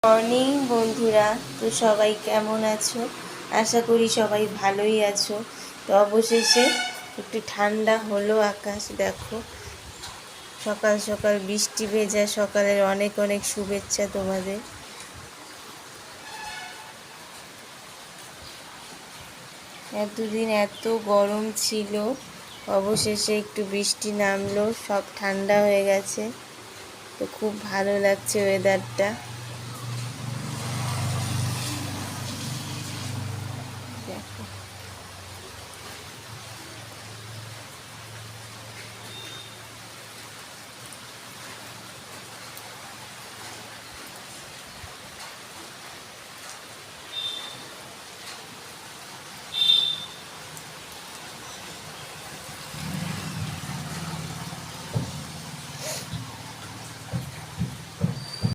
Morning বন্ধুরা, তো সবাই কেমন আছো? আশা করি সবাই ভালোই আছো। তো অবশেষে একটু ঠান্ডা হলো আকাশ, দেখো সকাল সকাল বৃষ্টি ভেজা সকালের অনেক অনেক শুভেচ্ছা তোমাদের। এতদিন এত গরম ছিল, অবশেষে একটু বৃষ্টি নামলো, সব ঠান্ডা হয়ে গেছে। তো খুব ভালো লাগছে ওয়েদারটা।